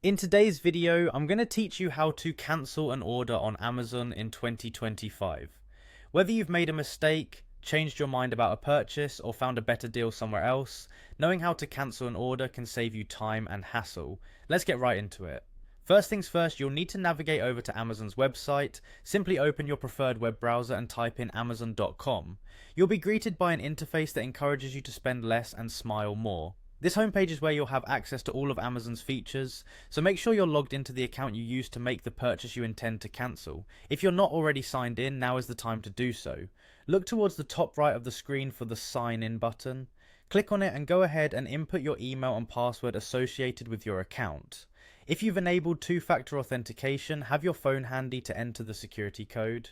In today's video, I'm going to teach you how to cancel an order on Amazon in 2025. Whether you've made a mistake, changed your mind about a purchase, or found a better deal somewhere else, knowing how to cancel an order can save you time and hassle. Let's get right into it. First things first, you'll need to navigate over to Amazon's website. Simply open your preferred web browser and type in amazon.com. You'll be greeted by an interface that encourages you to spend less and smile more. This homepage is where you'll have access to all of Amazon's features, so make sure you're logged into the account you used to make the purchase you intend to cancel. If you're not already signed in, now is the time to do so. Look towards the top right of the screen for the sign in button. Click on it and go ahead and input your email and password associated with your account. If you've enabled two-factor authentication, have your phone handy to enter the security code.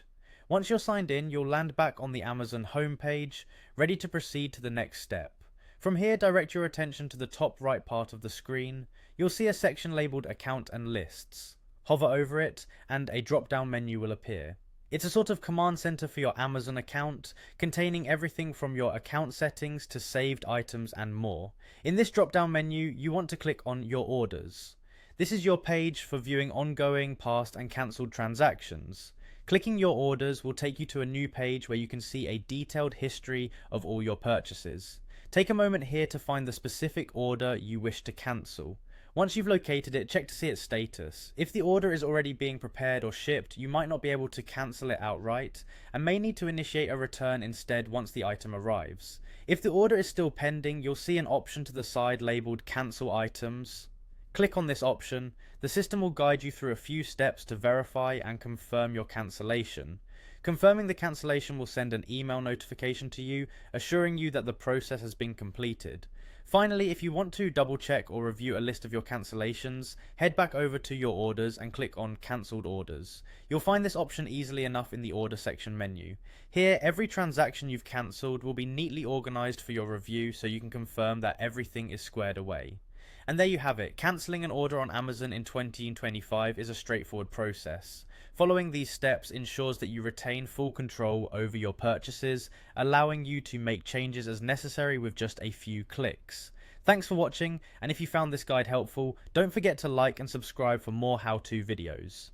Once you're signed in, you'll land back on the Amazon homepage, ready to proceed to the next step. From here, direct your attention to the top right part of the screen. You'll see a section labelled Account and Lists. Hover over it and a drop-down menu will appear. It's a sort of command center for your Amazon account, containing everything from your account settings to saved items and more. In this drop-down menu, you want to click on Your Orders. This is your page for viewing ongoing, past and cancelled transactions. Clicking Your Orders will take you to a new page where you can see a detailed history of all your purchases. Take a moment here to find the specific order you wish to cancel. Once you've located it, check to see its status. If the order is already being prepared or shipped, you might not be able to cancel it outright, and may need to initiate a return instead once the item arrives. If the order is still pending, you'll see an option to the side labelled Cancel Items. Click on this option. The system will guide you through a few steps to verify and confirm your cancellation. Confirming the cancellation will send an email notification to you, assuring you that the process has been completed. Finally, if you want to double check or review a list of your cancellations, head back over to your orders and click on Cancelled Orders. You'll find this option easily enough in the Order section menu. Here, every transaction you've cancelled will be neatly organised for your review so you can confirm that everything is squared away. And there you have it. Cancelling an order on Amazon in 2025 is a straightforward process. Following these steps ensures that you retain full control over your purchases, allowing you to make changes as necessary with just a few clicks. Thanks for watching, and if you found this guide helpful, don't forget to like and subscribe for more how-to videos.